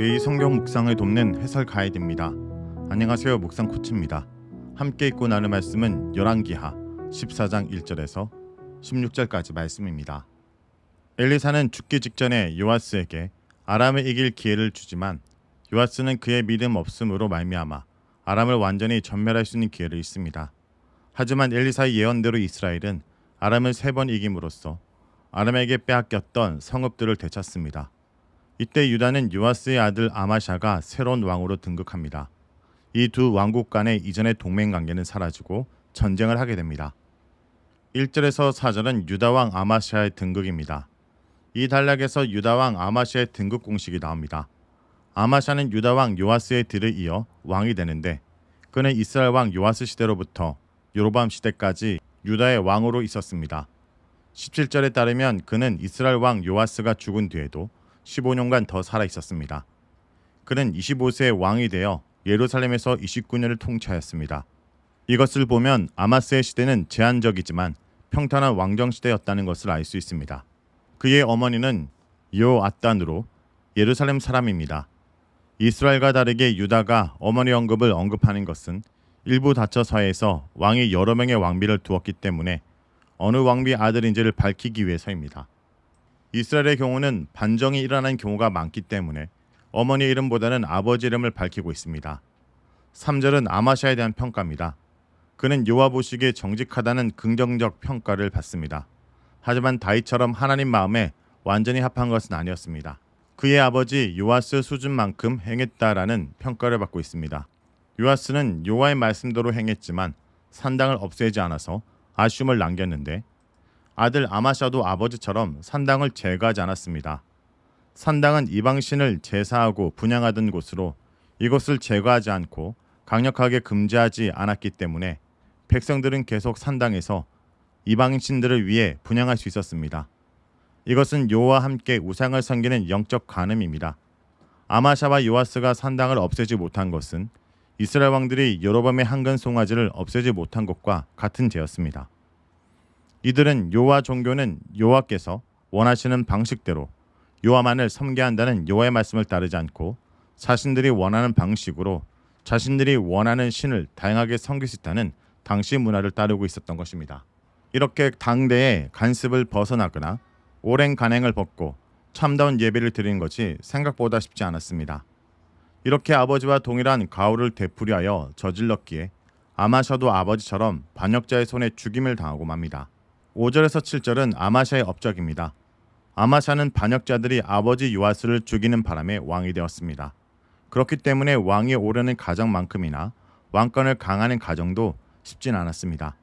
매일 성경 묵상을 돕는 해설 가이드입니다. 안녕하세요, 묵상 코치입니다. 함께 읽고 나눌 말씀은 열왕기하 14장 1절에서 16절까지 말씀입니다. 엘리사는 죽기 직전에 요아스에게 아람을 이길 기회를 주지만 요아스는 그의 믿음 없음으로 말미암아 아람을 완전히 전멸할 수 있는 기회를 잃습니다. 하지만 엘리사의 예언대로 이스라엘은 아람을 3번 이김으로써 아람에게 빼앗겼던 성읍들을 되찾습니다. 이때 유다는 요아스의 아들 아마샤가 새로운 왕으로 등극합니다. 이 두 왕국 간의 이전의 동맹관계는 사라지고 전쟁을 하게 됩니다. 1절에서 4절은 유다왕 아마샤의 등극입니다. 이 단락에서 유다왕 아마샤의 등극 공식이 나옵니다. 아마샤는 유다왕 요아스의 뒤를 이어 왕이 되는데 그는 이스라엘 왕 요아스 시대로부터 여로보암 시대까지 유다의 왕으로 있었습니다. 17절에 따르면 그는 이스라엘 왕 요아스가 죽은 뒤에도 15년간 더 살아 있었습니다. 그는 25세의 왕이 되어 예루살렘에서 29년을 통치하였습니다. 이것을 보면 아마스의 시대는 제한적이지만 평탄한 왕정 시대였다는 것을 알 수 있습니다. 그의 어머니는 요앗단으로 예루살렘 사람입니다. 이스라엘과 다르게 유다가 어머니 언급을 언급하는 것은 일부 다처서에서 왕이 여러 명의 왕비를 두었기 때문에 어느 왕비 아들인지를 밝히기 위해서입니다. 이스라엘의 경우는 반정이 일어난 경우가 많기 때문에 어머니 이름보다는 아버지 이름을 밝히고 있습니다. 3절은 아마샤에 대한 평가입니다. 그는 여호와 보시기에 정직하다는 긍정적 평가를 받습니다. 하지만 다윗처럼 하나님 마음에 완전히 합한 것은 아니었습니다. 그의 아버지 요아스 수준만큼 행했다라는 평가를 받고 있습니다. 요아스는 여호와의 말씀대로 행했지만 산당을 없애지 않아서 아쉬움을 남겼는데 아들 아마샤도 아버지처럼 산당을 제거하지 않았습니다. 산당은 이방신을 제사하고 분향하던 곳으로 이것을 제거하지 않고 강력하게 금지하지 않았기 때문에 백성들은 계속 산당에서 이방신들을 위해 분향할 수 있었습니다. 이것은 여호와와 함께 우상을 섬기는 영적 간음입니다. 아마샤와 요아스가 산당을 없애지 못한 것은 이스라엘 왕들이 여로보암의 한근 송아지를 없애지 못한 것과 같은 죄였습니다. 이들은 여호와 종교는 여호와께서 원하시는 방식대로 여호와만을 섬겨야 한다는 여호와의 말씀을 따르지 않고 자신들이 원하는 방식으로 자신들이 원하는 신을 다양하게 섬길 수 있다는 당시 문화를 따르고 있었던 것입니다. 이렇게 당대의 간습을 벗어나거나 오랜 간행을 벗고 참다운 예배를 드리는 것이 생각보다 쉽지 않았습니다. 이렇게 아버지와 동일한 가호를 되풀이하여 저질렀기에 아마샤도 아버지처럼 반역자의 손에 죽임을 당하고 맙니다. 5절에서 7절은 아마샤의 업적입니다. 아마샤는 반역자들이 아버지 요아스를 죽이는 바람에 왕이 되었습니다. 그렇기 때문에 왕이 오르는 가정만큼이나 왕권을 강하는 가정도 쉽진 않았습니다.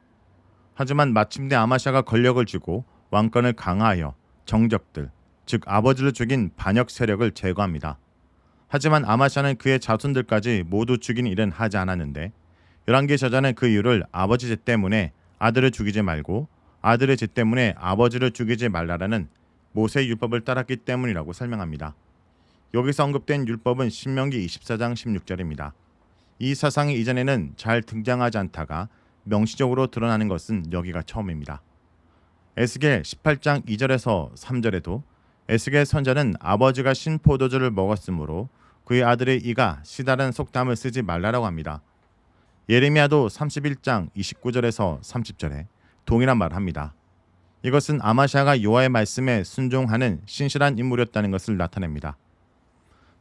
하지만 마침내 아마샤가 권력을 쥐고 왕권을 강화하여 정적들, 즉 아버지를 죽인 반역 세력을 제거합니다. 하지만 아마샤는 그의 자손들까지 모두 죽인 일은 하지 않았는데 열왕기 저자는 그 이유를 아버지 죄 때문에 아들을 죽이지 말고 아들의 죄 때문에 아버지를 죽이지 말라라는 모세 율법을 따랐기 때문이라고 설명합니다. 여기서 언급된 율법은 신명기 24장 16절입니다. 이 사상이 이전에는 잘 등장하지 않다가 명시적으로 드러나는 것은 여기가 처음입니다. 에스겔 18장 2절에서 3절에도 에스겔 선자는 아버지가 신포도주를 먹었으므로 그의 아들의 이가 시다른 속담을 쓰지 말라라고 합니다. 예레미야도 31장 29절에서 30절에 동일한 말을 합니다. 이것은 아마샤가 여호와의 말씀에 순종하는 신실한 인물이었다는 것을 나타냅니다.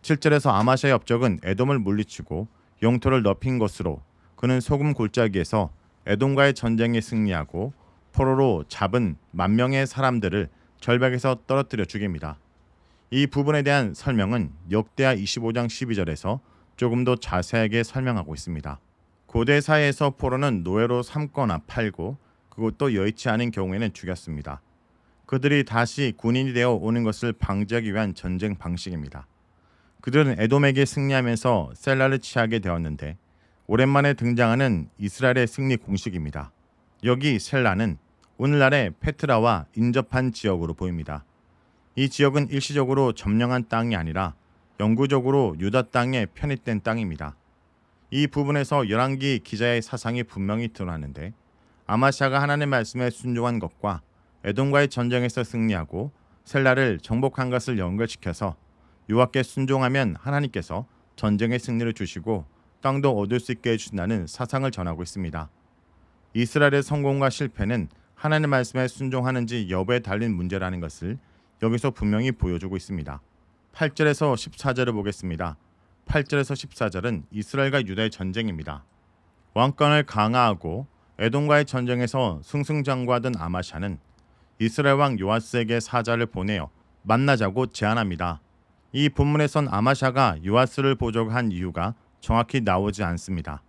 7절에서 아마샤의 업적은 에돔을 물리치고 영토를 넓힌 것으로 그는 소금 골짜기에서 에돔과의 전쟁에 승리하고 포로로 잡은 10,000명의 사람들을 절벽에서 떨어뜨려 죽입니다. 이 부분에 대한 설명은 역대하 25장 12절에서 조금 더 자세하게 설명하고 있습니다. 고대 사회에서 포로는 노예로 삼거나 팔고 그것도 여의치 않은 경우에는 죽였습니다. 그들이 다시 군인이 되어 오는 것을 방지하기 위한 전쟁 방식입니다. 그들은 에돔에게 승리하면서 셀라를 취하게 되었는데 오랜만에 등장하는 이스라엘의 승리 공식입니다. 여기 셀라는 오늘날의 페트라와 인접한 지역으로 보입니다. 이 지역은 일시적으로 점령한 땅이 아니라 영구적으로 유다 땅에 편입된 땅입니다. 이 부분에서 열왕기 기자의 사상이 분명히 드러나는데 아마샤가 하나님의 말씀에 순종한 것과 에돔과의 전쟁에서 승리하고 셀라를 정복한 것을 연결시켜서 여호와께 순종하면 하나님께서 전쟁의 승리를 주시고 땅도 얻을 수 있게 해주신다는 사상을 전하고 있습니다. 이스라엘의 성공과 실패는 하나님의 말씀에 순종하는지 여부에 달린 문제라는 것을 여기서 분명히 보여주고 있습니다. 8절에서 14절을 보겠습니다. 8절에서 14절은 이스라엘과 유다의 전쟁입니다. 왕권을 강화하고 에돔과의 전쟁에서 승승장구하던 아마샤는 이스라엘 왕 요아스에게 사자를 보내어 만나자고 제안합니다. 이 본문에선 아마샤가 요아스를 보자고 한 이유가 정확히 나오지 않습니다.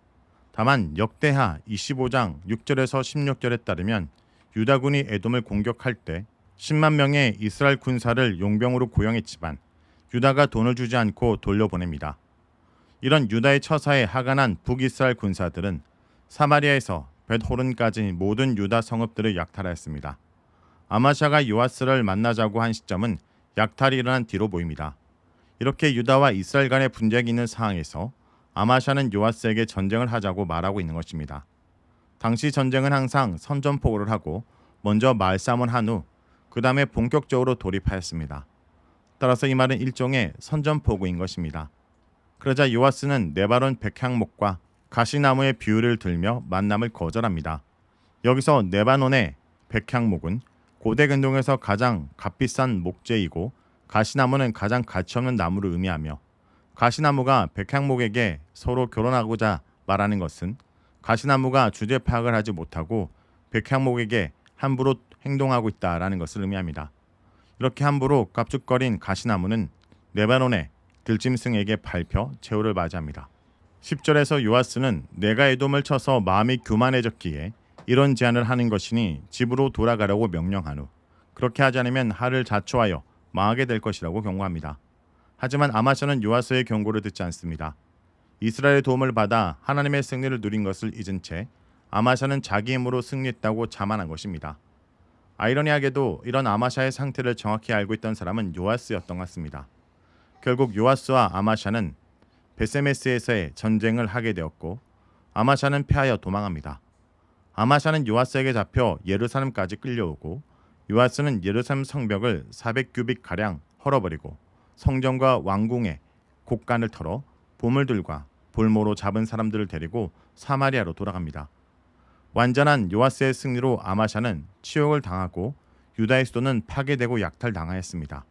다만 역대하 25장 6절에서 16절에 따르면 유다군이 에돔을 공격할 때 10만 명의 이스라엘 군사를 용병으로 고용했지만 유다가 돈을 주지 않고 돌려보냅니다. 이런 유다의 처사에 화가 난 북이스라엘 군사들은 사마리아에서 벳호른까지 모든 유다 성읍들을 약탈하였습니다. 아마샤가 요아스를 만나자고 한 시점은 약탈이 일어난 뒤로 보입니다. 이렇게 유다와 이스라엘 간의 분쟁이 있는 상황에서 아마샤는 요아스에게 전쟁을 하자고 말하고 있는 것입니다. 당시 전쟁은 항상 선전포고를 하고 먼저 말싸움을 한 후 그 다음에 본격적으로 돌입하였습니다. 따라서 이 말은 일종의 선전포고인 것입니다. 그러자 요아스는 네바론 백향목과 가시나무의 비유를 들며 만남을 거절합니다. 여기서 네바논의 백향목은 고대 근동에서 가장 값비싼 목재이고 가시나무는 가장 가치없는 나무를 의미하며 가시나무가 백향목에게 서로 결혼하고자 말하는 것은 가시나무가 주제 파악을 하지 못하고 백향목에게 함부로 행동하고 있다라는 것을 의미합니다. 이렇게 함부로 깝죽거린 가시나무는 레바논의 들짐승에게 밟혀 최후를 맞이합니다. 10절에서 요아스는 내가 에돔을 쳐서 마음이 교만해졌기에 이런 제안을 하는 것이니 집으로 돌아가라고 명령한 후 그렇게 하지 않으면 하를 자초하여 망하게 될 것이라고 경고합니다. 하지만 아마샤는 요아스의 경고를 듣지 않습니다. 이스라엘의 도움을 받아 하나님의 승리를 누린 것을 잊은 채 아마샤는 자기 힘으로 승리했다고 자만한 것입니다. 아이러니하게도 이런 아마샤의 상태를 정확히 알고 있던 사람은 요아스였던 것 같습니다. 결국 요아스와 아마샤는 베세메스에서의 전쟁을 하게 되었고 아마샤는 패하여 도망합니다. 아마샤는 요아스에게 잡혀 예루살렘까지 끌려오고 요아스는 예루살렘 성벽을 400규빗가량 헐어버리고 성전과 왕궁의 곡간을 털어 보물들과 볼모로 잡은 사람들을 데리고 사마리아로 돌아갑니다. 완전한 요아스의 승리로 아마샤는 치욕을 당하고 유다의 수도는 파괴되고 약탈당하였습니다.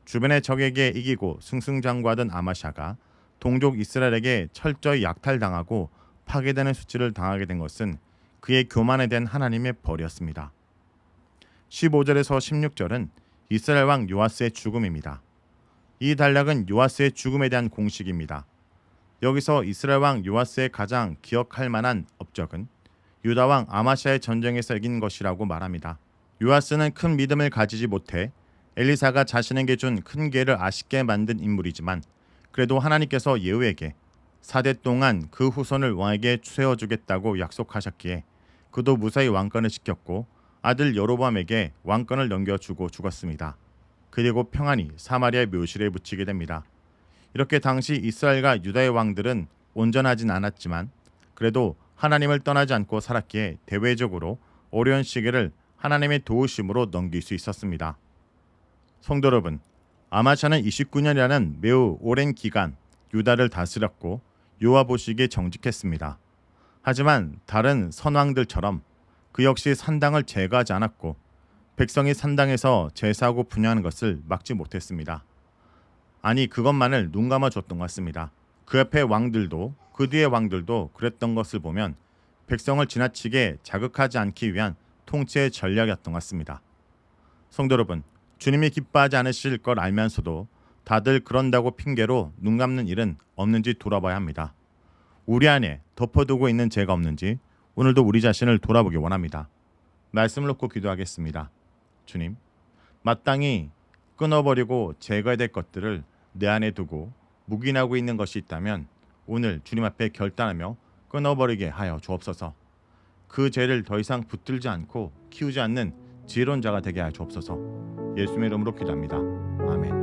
주변의 적에게 이기고 승승장구하던 아마샤가 동족 이스라엘에게 철저히 약탈당하고 파괴되는 수치를 당하게 된 것은 그의 교만에 대한 하나님의 벌이었습니다. 15절에서 16절은 이스라엘 왕 요아스의 죽음입니다. 이 단락은 요아스의 죽음에 대한 공식입니다. 여기서 이스라엘 왕 요아스의 가장 기억할 만한 업적은 유다 왕 아마샤의 전쟁에서 이긴 것이라고 말합니다. 요아스는 큰 믿음을 가지지 못해 엘리사가 자신에게 준 큰 기회를 아쉽게 만든 인물이지만 그래도 하나님께서 예후에게 4대 동안 그 후손을 왕에게 세워주겠다고 약속하셨기에 그도 무사히 왕권을 지켰고 아들 여로보암에게 왕권을 넘겨주고 죽었습니다. 그리고 평안히 사마리아의 묘실에 묻히게 됩니다. 이렇게 당시 이스라엘과 유다의 왕들은 온전하진 않았지만 그래도 하나님을 떠나지 않고 살았기에 대외적으로 어려운 시기를 하나님의 도우심으로 넘길 수 있었습니다. 성도 여러분, 아마샤는 29년이라는 매우 오랜 기간 유다를 다스렸고 요아보시기에 정직했습니다. 하지만 다른 선왕들처럼 그 역시 산당을 제거하지 않았고 백성이 산당에서 제사하고 분양하는 것을 막지 못했습니다. 아니 그것만을 눈 감아줬던 것 같습니다. 그 옆에 왕들도 그 뒤의 왕들도 그랬던 것을 보면 백성을 지나치게 자극하지 않기 위한 통치의 전략이었던 것 같습니다. 성도 여러분, 주님이 기뻐하지 않으실 걸 알면서도 다들 그런다고 핑계로 눈 감는 일은 없는지 돌아봐야 합니다. 우리 안에 덮어두고 있는 죄가 없는지 오늘도 우리 자신을 돌아보기 원합니다. 말씀을 놓고 기도하겠습니다. 주님, 마땅히 끊어버리고 제거해야 될 것들을 내 안에 두고 묵인하고 있는 것이 있다면 오늘 주님 앞에 결단하며 끊어버리게 하여 주옵소서. 그 죄를 더 이상 붙들지 않고 키우지 않는 지혜로운 자가 되게 하여 주옵소서. 예수님의 이름으로 기도합니다. 아멘.